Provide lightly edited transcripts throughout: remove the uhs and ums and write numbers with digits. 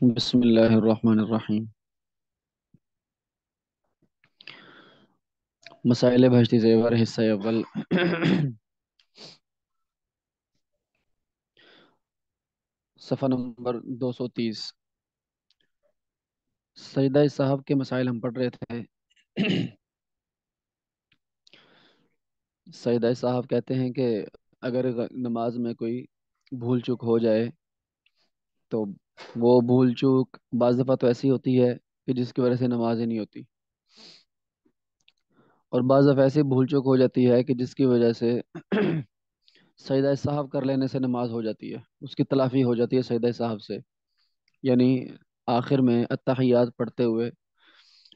بسم اللہ الرحمن الرحیم۔ مسائل بہشتی زیور حصہ اول۔ صفحہ نمبر 230۔ سجدہ صاحب کے مسائل ہم پڑھ رہے تھے۔ سجدہ صاحب کہتے ہیں کہ اگر نماز میں کوئی بھول چوک ہو جائے تو وہ بھول چوک بعض دفعہ تو ایسی ہوتی ہے کہ جس کی وجہ سے نماز ہی نہیں ہوتی، اور بعض دفعہ ایسی بھول چوک ہو جاتی ہے کہ جس کی وجہ سے سجدہ صاحب کر لینے سے نماز ہو جاتی ہے، اس کی تلافی ہو جاتی ہے سجدہ صاحب سے۔ یعنی آخر میں اتحیات پڑھتے ہوئے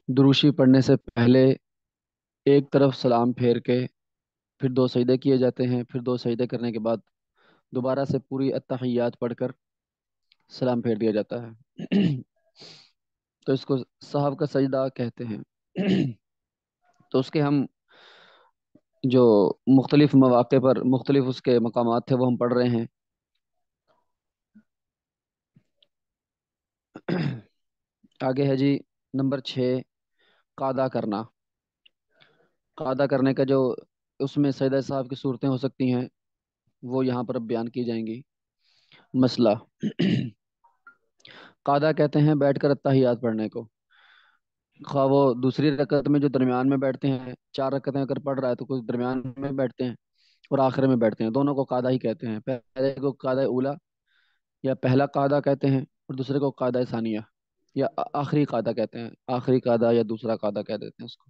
دروشی پڑھنے سے پہلے ایک طرف سلام پھیر کے پھر دو سجدے کیے جاتے ہیں، پھر دو سجدے کرنے کے بعد دوبارہ سے پوری اتحیات پڑھ کر سلام پھیر دیا جاتا ہے۔ تو اس کو صاحب کا سجدہ کہتے ہیں۔ تو اس کے ہم جو مختلف مواقع پر مختلف اس کے مقامات تھے وہ ہم پڑھ رہے ہیں۔ آگے ہے جی نمبر 6، قادہ کرنا۔ قادہ کرنے کا جو اس میں سجدہ صاحب کی صورتیں ہو سکتی ہیں وہ یہاں پر اب بیان کی جائیں گی۔ مسئلہ قادہ کہتے ہیں بیٹھ کر اتحیات پڑھنے کو، خواہ وہ دوسری رکعت میں جو درمیان میں بیٹھتے ہیں، 4 رکعتیں اگر پڑھ رہا ہے تو کچھ درمیان میں بیٹھتے ہیں اور آخر میں بیٹھتے ہیں، دونوں کو قادہ ہی کہتے ہیں۔ پہلے کو قادہ اولا یا پہلا قادہ کہتے ہیں، اور دوسرے کو قادہ ثانیہ یا آخری قادہ کہتے ہیں، آخری قادہ یا دوسرا قادہ کہہ دیتے ہیں اس کو۔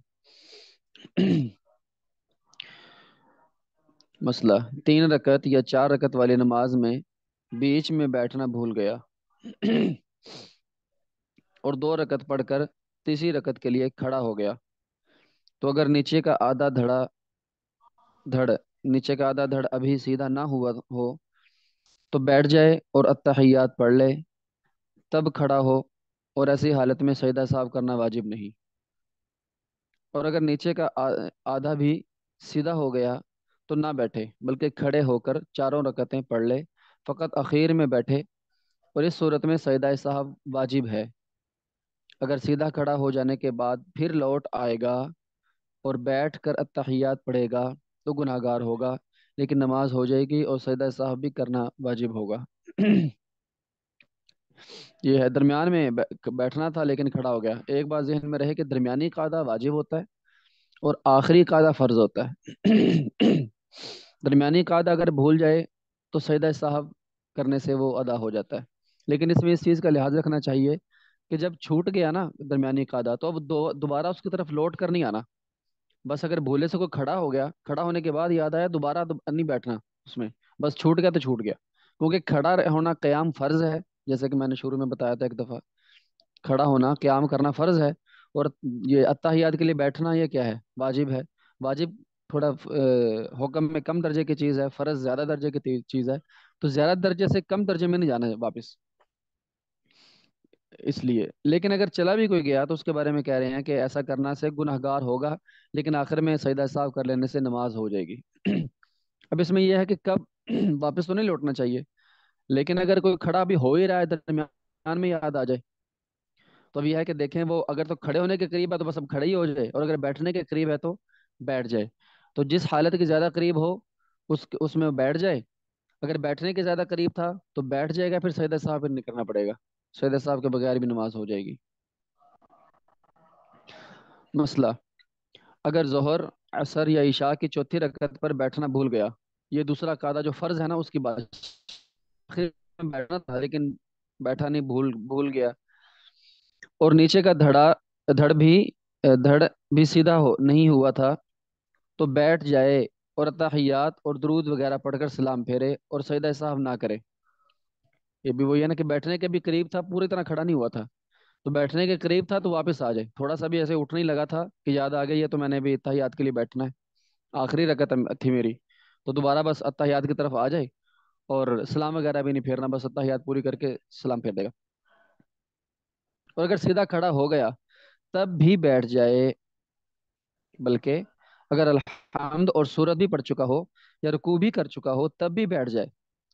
مسئلہ 3 رکعت یا 4 رکعت والی نماز میں بیچ میں بیٹھنا بھول گیا اور 2 رکعت پڑھ کر تیسری رکعت کے لیے کھڑا ہو گیا، تو اگر دھڑ نیچے کا آدھا دھڑ ابھی سیدھا نہ ہوا ہو تو بیٹھ جائے اور اتحیات پڑھ لے، تب کھڑا ہو، اور ایسی حالت میں سجدہ صاحب کرنا واجب نہیں۔ اور اگر نیچے کا آدھا بھی سیدھا ہو گیا تو نہ بیٹھے بلکہ کھڑے ہو کر 4 رکعتیں پڑھ لے، فقط اخیر میں بیٹھے، اور اس صورت میں سجدہ صاحب واجب ہے۔ اگر سیدھا کھڑا ہو جانے کے بعد پھر لوٹ آئے گا اور بیٹھ کر اتحیات پڑھے گا تو گناہ گار ہوگا، لیکن نماز ہو جائے گی اور سجدہ صاحب بھی کرنا واجب ہوگا۔ یہ ہے درمیان میں بیٹھنا تھا لیکن کھڑا ہو گیا۔ ایک بات ذہن میں رہے کہ درمیانی قاعدہ واجب ہوتا ہے اور آخری قاعدہ فرض ہوتا ہے۔ درمیانی قاعدہ اگر بھول جائے تو سجدہ صاحب کرنے سے وہ ادا ہو جاتا ہے، لیکن اس میں اس چیز کا لحاظ رکھنا چاہیے کہ جب چھوٹ گیا نا درمیانی قاعدہ تو اب دوبارہ اس کی طرف لوٹ کر نہیں آنا۔ بس اگر بھولے سے کوئی کھڑا ہو گیا، کھڑا ہونے کے بعد یاد آیا، دوبارہ نہیں بیٹھنا اس میں، بس چھوٹ گیا تو چھوٹ گیا، کیونکہ کھڑا ہونا قیام فرض ہے، جیسے کہ میں نے شروع میں بتایا تھا ایک دفعہ، کھڑا ہونا قیام کرنا فرض ہے، اور یہ اتحیات کے لیے بیٹھنا یہ کیا ہے، واجب ہے۔ واجب تھوڑا حکم میں کم درجے کی چیز ہے، فرض زیادہ درجے کی چیز ہے، تو زیادہ درجے سے کم درجے میں نہیں جانا ہے واپس، اس لیے۔ لیکن اگر چلا بھی کوئی گیا تو اس کے بارے میں کہہ رہے ہیں کہ ایسا کرنا سے گناہ گار ہوگا، لیکن آخر میں سجدہ صاحب کر لینے سے نماز ہو جائے گی۔ اب اس میں یہ ہے کہ کب واپس تو نہیں لوٹنا چاہیے، لیکن اگر کوئی کھڑا بھی ہو ہی رہا ہے درمیان میں یاد آ جائے تو اب یہ ہے کہ دیکھیں وہ اگر تو کھڑے ہونے کے قریب ہے تو بس اب کھڑے ہی ہو جائے، اور اگر بیٹھنے کے قریب ہے تو بیٹھ جائے۔ تو جس حالت کے زیادہ قریب ہو اس میں بیٹھ جائے، اگر بیٹھنے کے زیادہ قریب تھا تو بیٹھ جائے گا، پھر سجدہ صاحب پھر نہیں کرنا پڑے گا، سجدہ صاحب کے بغیر بھی نماز ہو جائے گی۔ مسئلہ اگر ظہر، عصر یا عشاء کی چوتھی رکعت پر بیٹھنا بھول گیا، یہ دوسرا قاعدہ جو فرض ہے نا اس کی بات، آخر میں بیٹھنا تھا لیکن بیٹھا نہیں، بھول گیا، اور نیچے کا دھڑ بھی دھڑ بھی سیدھا نہیں ہوا تھا تو بیٹھ جائے اور تحیات اور درود وغیرہ پڑھ کر سلام پھیرے اور سجدہ صاحب نہ کرے۔ یہ بھی وہی ہے نا کہ بیٹھنے کے بھی قریب تھا، پوری طرح کھڑا نہیں ہوا تھا، تو بیٹھنے کے قریب تھا تو واپس آ جائے، تھوڑا سا بھی ایسے اٹھنے ہی لگا تھا کہ یاد آ گئی ہے تو میں نے بھی اتحیات کے لیے بیٹھنا ہے، آخری رکعت تھی میری، تو دوبارہ بس اتحیات کی طرف آ جائے اور سلام وغیرہ بھی نہیں پھیرنا، بس اتحیات پوری کر کے سلام پھیر دے گا۔ اور اگر سیدھا کھڑا ہو گیا تب بھی بیٹھ جائے، بلکہ اگر الحمد اور سورت بھی پڑھ چکا ہو یا رکوع بھی کر چکا ہو تب بھی بیٹھ جائے،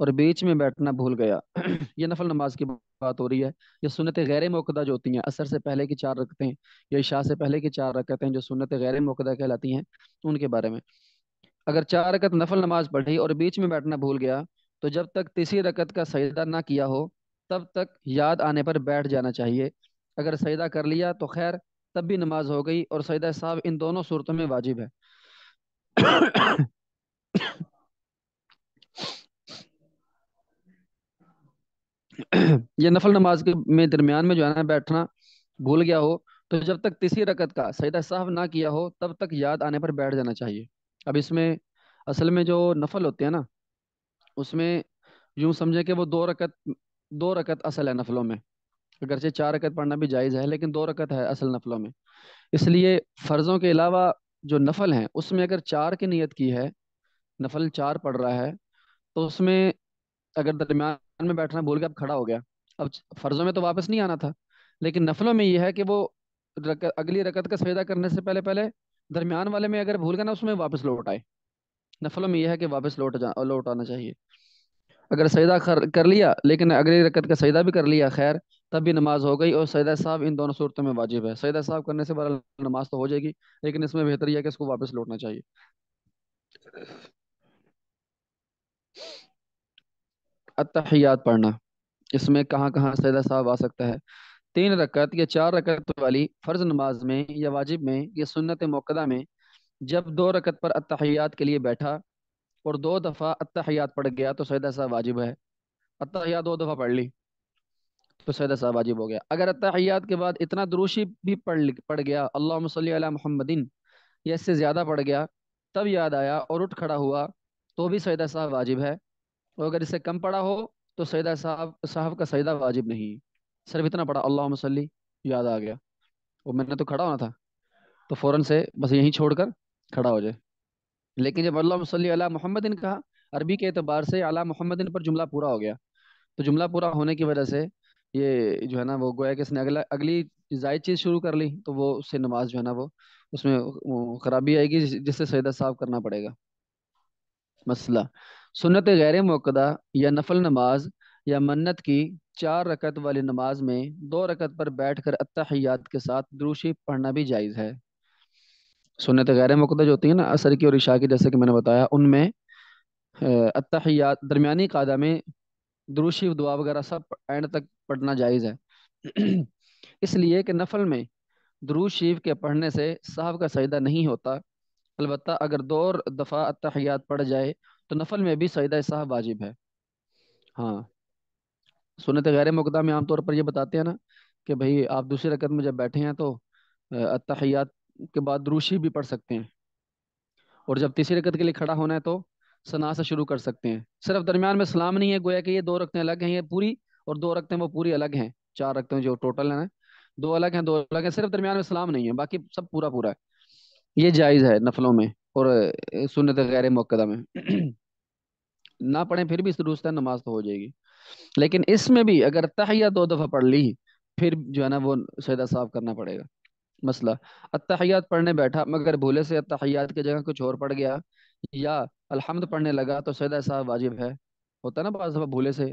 اور بیچ میں بیٹھنا بھول گیا یہ نفل نماز کی بات ہو رہی ہے. یہ سنت غیر موقدہ جو ہوتی ہیں، عصر سے پہلے کی 4 رکعتیں یا عشاء سے پہلے کی 4 رکعتیں جو سنت غیر موقدہ کہلاتی ہیں، ان کے بارے میں. اگر 4 رکعت نفل نماز پڑھی اور بیچ میں بیٹھنا بھول گیا تو جب تک تیسری رکعت کا سجدہ نہ کیا ہو تب تک یاد آنے پر بیٹھ جانا چاہیے. اگر سجدہ کر لیا تو خیر، تب بھی نماز ہو گئی، اور سجدہ صاحب ان دونوں صورتوں میں واجب ہے. یہ نفل نماز کے میں درمیان میں جو ہے نا بیٹھنا بھول گیا ہو تو جب تک تیسری رکعت کا سجدہ صاحب نہ کیا ہو تب تک یاد آنے پر بیٹھ جانا چاہیے. اب اس میں اصل میں جو نفل ہوتے ہیں نا، اس میں یوں سمجھے کہ وہ 2 رکعت، 2 رکعت اصل ہے نفلوں میں. اگرچہ 4 رکعت پڑھنا بھی جائز ہے لیکن 2 رکعت ہے اصل نفلوں میں. اس لیے فرضوں کے علاوہ جو نفل ہیں اس میں اگر 4 کی نیت کی ہے، نفل 4 پڑھ رہا ہے، تو اس میں اگر درمیان میں بیٹھنا بھول گیا، اب کھڑا ہو گیا، اب فرضوں میں تو واپس نہیں آنا تھا، لیکن نفلوں میں یہ ہے کہ وہ اگلی رکعت کا سجدہ کرنے سے پہلے پہلے درمیان والے میں اگر بھول گیا نا اس میں واپس لوٹ آئے. نفلوں میں یہ ہے کہ واپس لوٹ آنا چاہیے. اگر سجدہ کر لیا لیکن اگلی رکعت کا سجدہ بھی کر لیا، خیر، تب بھی نماز ہو گئی، اور سجدہ صاحب ان دونوں صورتوں میں واجب ہے. سجدہ صاحب کرنے سے بہرحال نماز تو ہو جائے گی، لیکن اس میں بہتر یہ ہے کہ اس کو واپس لوٹنا چاہیے. التحیات پڑھنا، اس میں کہاں کہاں سجدہ صاحب آ سکتا ہے؟ 3 رکعت یا 4 رکعت والی فرض نماز میں یا واجب میں یا سنت موقدہ میں جب 2 رکعت پر التحیات کے لیے بیٹھا اور 2 دفعہ التحیات پڑھ گیا تو سجدہ صاحب واجب ہے. التحیات 2 دفعہ پڑھ لی تو سجدہ صاحب واجب ہو گیا. اگر التحیات کے بعد اتنا دروشی بھی پڑھ گیا، اللہم صلی علی محمدین، یا اس سے زیادہ پڑھ گیا، تب یاد آیا اور اٹھ کھڑا ہوا تو بھی سجدہ صاحب واجب ہے. اور اگر اس سے کم پڑھا ہو تو سجدہ صاحب کا سجدہ واجب نہیں. صرف اتنا پڑھا اللہم صلی، یاد آ گیا، اور میں نے تو کھڑا ہونا تھا، تو فوراً سے بس یہیں چھوڑ کر کھڑا ہو جائے. لیکن جب اللہم صلی علی محمدin کہا، عربی کے اعتبار سے علی محمدin پر جملہ پورا ہو گیا، تو جملہ پورا ہونے کی وجہ سے یہ جو ہے نا وہ گویا کہ اس نے اگلی زائد چیز شروع کر لی، تو وہ اس سے نماز جو ہے نا اس میں وہ خرابی آئے گی، جس سے سجدہ صاحب کرنا پڑے گا. مسئلہ: سنت غیر موقدہ یا نفل نماز یا منت کی 4 رکعت والی نماز میں 2 رکعت پر بیٹھ کر التحیات کے ساتھ دروشی پڑھنا بھی جائز ہے. سنت غیر موقدہ جو ہوتی ہیں نا عصر کی اور عشاء کی، جیسے کہ میں نے بتایا، ان میں التحیات درمیانی قاعدہ میں دروشی دعا وغیرہ سب اینڈ تک پڑھنا جائز ہے. اس لیے کہ نفل میں درود شریف کے پڑھنے سے صاحب کا سجدہ نہیں ہوتا. البتہ اگر 2 دفعہ التحیات پڑھ جائے تو نفل میں بھی سجدہ صاحب واجب ہے. ہاں، سنت غیر مقدہ میں عام طور پر یہ بتاتے ہیں نا کہ بھئی آپ دوسری رکعت میں جب بیٹھے ہیں تو التحیات کے بعد درود شریف بھی پڑھ سکتے ہیں، اور جب تیسری رکعت کے لیے کھڑا ہونا ہے تو ثنا سے شروع کر سکتے ہیں. صرف درمیان میں سلام نہیں ہے، گویا کہ یہ 2 رکعتیں الگ ہیں، یہ پوری اور 2 رکعتیں وہ پوری الگ ہیں. 4 رکعتیں جو ٹوٹل ہیں، 2 الگ ہیں. صرف درمیان میں سلام نہیں ہے، باقی سب پورا پورا ہے. یہ جائز ہے نفلوں میں اور سنت غیر موقدہ میں. نہ پڑھیں پھر بھی درست ہے، نماز تو ہو جائے گی. لیکن اس میں بھی اگر تحیہ 2 دفعہ پڑھ لی پھر جو ہے نا وہ سجدہ صاحب کرنا پڑے گا. مسئلہ: التحیات پڑھنے بیٹھا مگر بھولے سے التحیات کی جگہ کچھ اور پڑھ گیا یا الحمد پڑھنے لگا تو سجدہ صاحب واجب ہے. ہوتا ہے نا بعض دفعہ بھولے سے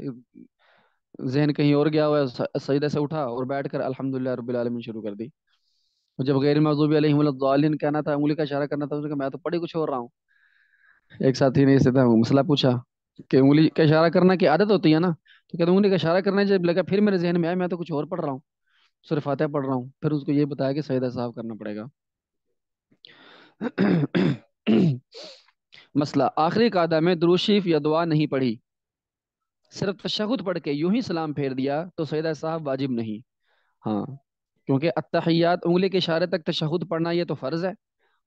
ذہن کہیں اور گیا ہوا ہے، سجدے سے اٹھا اور بیٹھ کر الحمدللہ رب العالمین شروع کر دی. جب غیر مغضوب علیہم ولا الضالین کہنا تھا، انگلی کا اشارہ کرنا تھا، اس نے کہا میں تو پڑھی کچھ اور رہا ہوں. ایک ساتھی نے اس سے مسئلہ پوچھا کہ انگلی کا اشارہ کرنا کی عادت ہوتی ہے نا، تو کہتے ہیں انگلی کا اشارہ کرنا جب لگا پھر میرے ذہن میں آیا میں تو کچھ اور پڑھ رہا ہوں، سورہ فاتحہ پڑھ رہا ہوں. پھر اس کو یہ بتایا کہ سجدہ صاحب کرنا پڑے گا. مسئلہ: آخری قاعدہ میں درود شریف یا دعا نہیں پڑھی، صرف تشہد پڑھ کے یوں ہی سلام پھیر دیا تو سجدہ صاحب واجب نہیں. ہاں، کیونکہ التحیات انگلی کے اشارے تک تشہد پڑھنا یہ تو فرض ہے،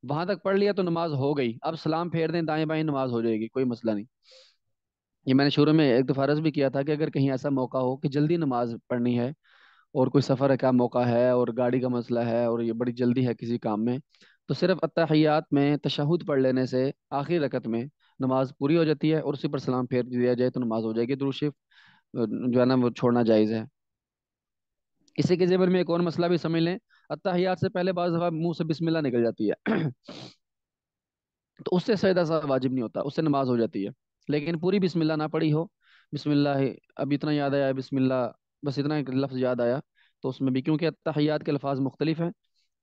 وہاں تک پڑھ لیا تو نماز ہو گئی. اب سلام پھیر دیں دائیں بائیں، نماز ہو جائے گی، کوئی مسئلہ نہیں. یہ میں نے شروع میں ایک دفعہ عرض بھی کیا تھا کہ اگر کہیں ایسا موقع ہو کہ جلدی نماز پڑھنی ہے اور کوئی سفر کا موقع ہے اور گاڑی کا مسئلہ ہے اور یہ بڑی جلدی ہے کسی کام میں، تو صرف التحیات میں تشہد پڑھ لینے سے آخری رکعت میں نماز پوری ہو جاتی ہے، اور اسی پر سلام پھیر دیا جائے تو نماز ہو جائے گی. درود شریف جو ہے نا وہ چھوڑنا جائز ہے. اسی کے ذمن میں ایک اور مسئلہ بھی سمجھ لیں: التحیات سے پہلے بعض دفعہ منہ سے بسم اللہ نکل جاتی ہے تو اس سے سجدہ صاحب واجب نہیں ہوتا، اس سے نماز ہو جاتی ہے. لیکن پوری بسم اللہ نہ پڑھی ہو بسم اللہ، اب اتنا یاد آیا بسم اللہ، بس اتنا ایک لفظ یاد آیا، تو اس میں بھی کیونکہ التحیات کے الفاظ مختلف ہیں،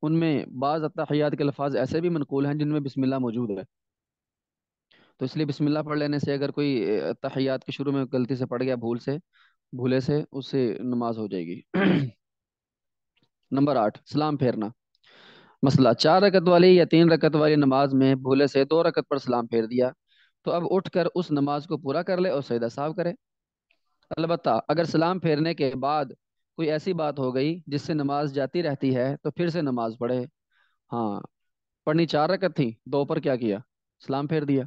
ان میں بعض التحیات کے الفاظ ایسے بھی منقول ہیں جن میں بسم اللہ موجود ہے، تو اس لیے بسم اللہ پڑھ لینے سے اگر کوئی التحیات کے شروع میں غلطی سے پڑھ گیا، بھولے سے، اس سے نماز ہو جائے گی۔ نمبر 8، سلام پھیرنا۔ مسئلہ، 4 رکعت والی یا 3 رکعت والی نماز میں بھولے سے 2 رکعت پر سلام پھیر دیا، تو اب اٹھ کر اس نماز کو پورا کر لے اور سجدہ سہو کرے۔ البتہ اگر سلام پھیرنے کے بعد کوئی ایسی بات ہو گئی جس سے نماز جاتی رہتی ہے تو پھر سے نماز پڑھے۔ ہاں، پڑھنی 4 رکعت تھی، 2 پر کیا کیا؟ سلام پھیر دیا۔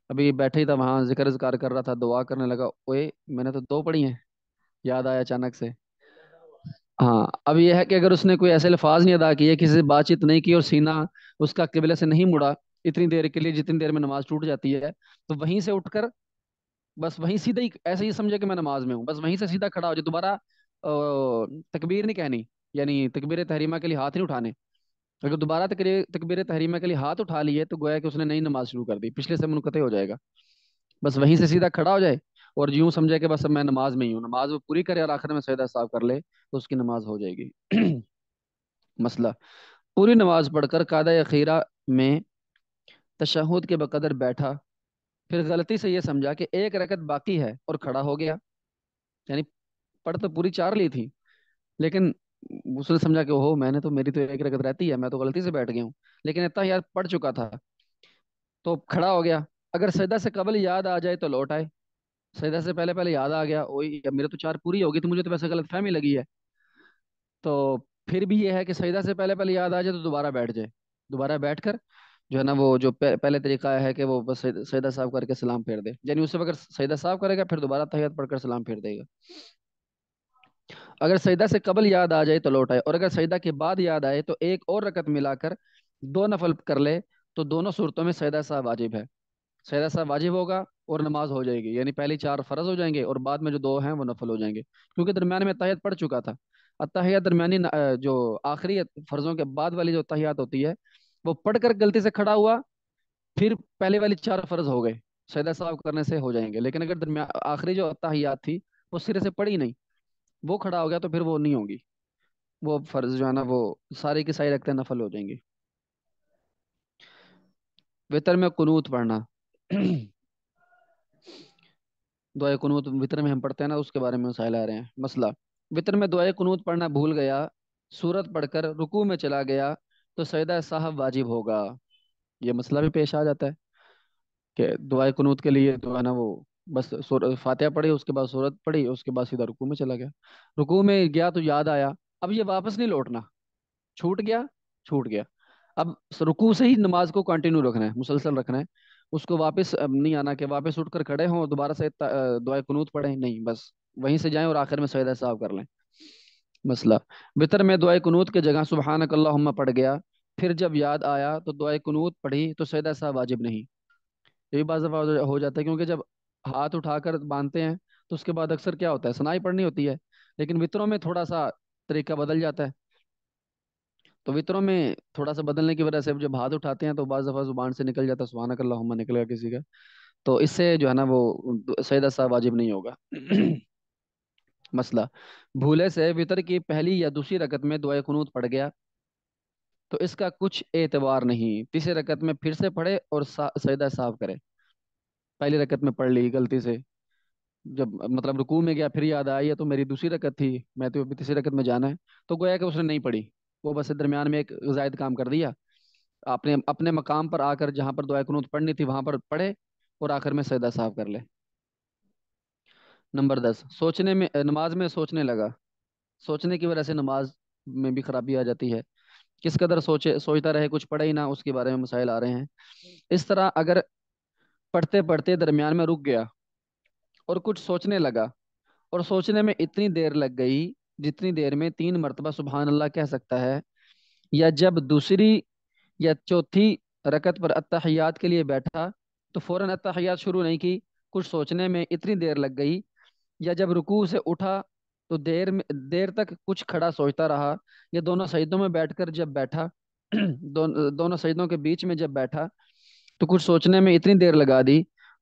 ابھی بیٹھے ہی تھا وہاں، ذکر اذکار کر رہا تھا، دعا کرنے لگا، اوئے میں نے تو 2 پڑھی ہیں، یاد آیا اچانک سے۔ ہاں، اب یہ ہے کہ اگر اس نے کوئی ایسے الفاظ نہیں ادا کیے، کسی سے بات چیت نہیں کی اور سینہ اس کا قبلے سے نہیں مڑا اتنی دیر کے لیے جتنی دیر میں نماز ٹوٹ جاتی ہے، تو وہیں سے اٹھ کر بس وہیں سیدھا ہی ایسے ہی سمجھے کہ میں نماز میں ہوں، بس وہیں سے سیدھا کھڑا ہو جائے، دوبارہ تکبیر نہیں کہنی، یعنی تکبیر تحریمہ کے لیے ہاتھ نہیں اٹھانے۔ اگر دوبارہ تکبیر تحریمہ کے لیے ہاتھ اٹھا لیے تو گویا کہ اس نے نئی نماز شروع کر دی، پچھلے سے منقطع ہو جائے گا۔ بس وہیں سے سیدھا کھڑا ہو جائے اور یوں سمجھے کہ بس اب میں نماز میں ہی ہوں، نماز وہ پوری کرے اور آخر میں سجدہ صاف کر لے تو اس کی نماز ہو جائے گی۔ مسئلہ، پوری نماز پڑھ کر قاعدہ اخیرہ میں تشہد کے بقدر بیٹھا، پھر غلطی سے یہ سمجھا کہ 1 رکعت باقی ہے اور کھڑا ہو گیا، یعنی پڑھ تو پوری 4 لی تھی، لیکن اس نے سمجھا کہ اوہو میں نے تو، میری تو 1 رکعت رہتی ہے، میں تو غلطی سے بیٹھ گیا ہوں، لیکن اتنا یاد پڑھ چکا تھا تو کھڑا ہو گیا۔ اگر سجدہ سے قبل یاد آ جائے تو لوٹ آئے، سجدہ سے پہلے پہلے یاد آ گیا، اوئی اب میرے تو 4 پوری ہوگی تو مجھے تو ویسے غلط فہمی لگی ہے، تو پھر بھی یہ ہے کہ سجدہ سے پہلے پہلے یاد آ جائے تو دوبارہ بیٹھ جائے، دوبارہ بیٹھ کر جو ہے نا وہ جو پہلے طریقہ ہے کہ وہ بس سجدہ صاحب کر کے سلام پھیر دے، یعنی اس سے اگر سجدہ صاحب کرے گا پھر دوبارہ تحیات پڑھ کر سلام پھیر دے گا۔ اگر سجدہ سے قبل یاد آ جائے تو لوٹ آئے، اور اگر سجدہ کے بعد یاد آئے تو ایک اور رکعت ملا کر 2 نفل کر لے، تو دونوں صورتوں میں سجدہ صاحب واجب ہے، سجدہ صاحب واجب ہوگا اور نماز ہو جائے گی، یعنی پہلی 4 فرض ہو جائیں گے اور بعد میں جو 2 ہیں وہ نفل ہو جائیں گے، کیونکہ درمیان میں تحیات پڑھ چکا تھا۔ التحیات درمیانی جو آخری فرضوں کے بعد والی جو تحیات ہوتی ہے وہ پڑھ کر غلطی سے کھڑا ہوا، پھر پہلے والی 4 فرض ہو گئے، سجدہ صاحب کرنے سے ہو جائیں گے، لیکن اگر درمیان آخری جو تحیات تھی وہ سرے سے پڑھی نہیں، وہ کھڑا ہو گیا تو پھر وہ نہیں ہوگی، وہ فرض جو ہے نا وہ سارے کی ساری رکھتے نفل ہو جائیں گی۔ وتر میں قنوت پڑھنا۔ دعائے قنوت وتر میں ہم پڑھتے ہیں نا، اس کے بارے میں مسائل آ رہے ہیں۔ مسئلہ، وتر میں دعائے قنوت پڑھنا بھول گیا، سورت پڑھ کر رکوع میں چلا گیا تو سجدہ صاحب واجب ہوگا۔ یہ مسئلہ بھی پیش آ جاتا ہے کہ دعائے قنوت کے لیے جو ہے نا وہ بس فاتحہ پڑھی، اس کے بعد سورت پڑھی، اس کے بعد سیدھا رکوع میں چلا گیا، رکوع میں گیا تو یاد آیا، اب یہ واپس نہیں لوٹنا، چھوٹ گیا، چھوٹ گیا، اب رکوع سے ہی نماز کو کنٹینیو رکھنا ہے، مسلسل رکھنا ہے، اس کو واپس اب نہیں آنا کہ واپس اٹھ کر کھڑے ہوں اور دوبارہ سے دعائے قنوت پڑھیں، نہیں، بس وہیں سے جائیں اور آخر میں سجدہ صاحب کر لیں۔ مسئلہ، وطر میں دعائے قنوت کے جگہ سبحانک اللہم پڑھ گیا، پھر جب یاد آیا تو دعائے قنوت پڑھی تو سجدہ صاحب واجب نہیں، یہ بھی بعض دفعہ ہو جاتا ہے، کیونکہ جب ہاتھ اٹھا کر باندھتے ہیں تو اس کے بعد اکثر کیا ہوتا ہے، ثنائی پڑھنی ہوتی ہے، لیکن وطروں میں تھوڑا سا طریقہ بدل جاتا ہے، تو وطروں میں تھوڑا سا بدلنے کی وجہ سے جب ہاتھ اٹھاتے ہیں تو بعض دفعہ زبان سے نکل جاتا ہے سبحانک اللہم، نکل گیا کسی کا، تو اس سے جو ہے نا وہ سجدہ صاحب واجب نہیں ہوگا۔ مسئلہ، بھولے سے وطر کی پہلی یا دوسری رکعت میں دعائے قنوت پڑھ گیا تو اس کا کچھ اعتبار نہیں، تیسری رکعت میں پھر سے پڑھے اور سجدہ صاحب کرے، پہلی رکعت میں پڑھ لی غلطی سے، جب مطلب رکوع میں گیا پھر یاد آئی ہے تو میری دوسری رکعت تھی، میں تو ابھی تیسری رکعت میں جانا ہے، تو گویا کہ اس نے نہیں پڑھی، وہ بس درمیان میں ایک زائد کام کر دیا، اپنے اپنے مقام پر آ کر جہاں پر دعائے قنوت پڑھنی تھی وہاں پر پڑھے اور آخر میں سجدہ صاحب کر لے۔ نمبر 10، سوچنے میں نماز میں سوچنے لگا، سوچنے کی وجہ سے نماز میں بھی خرابی آ جاتی ہے، کس قدر سوچتا رہے کچھ پڑھے ہی نہ، اس کے بارے میں مسائل آ رہے ہیں۔ اس طرح اگر پڑھتے پڑھتے درمیان میں رک گیا اور کچھ سوچنے لگا، اور سوچنے میں اتنی دیر لگ گئی جتنی دیر میں 3 مرتبہ سبحان اللہ کہہ سکتا ہے، یا جب دوسری یا چوتھی رکعت پر التحیات کے لیے بیٹھا تو فوراً التحیات شروع نہیں کی، کچھ سوچنے میں اتنی دیر لگ گئی، یا جب رکوع سے اٹھا تو دیر تک کچھ کھڑا سوچتا رہا، یا دونوں سجدوں میں بیٹھ کر جب بیٹھا دونوں سجدوں کے بیچ میں جب بیٹھا تو کچھ سوچنے میں اتنی دیر لگا دی،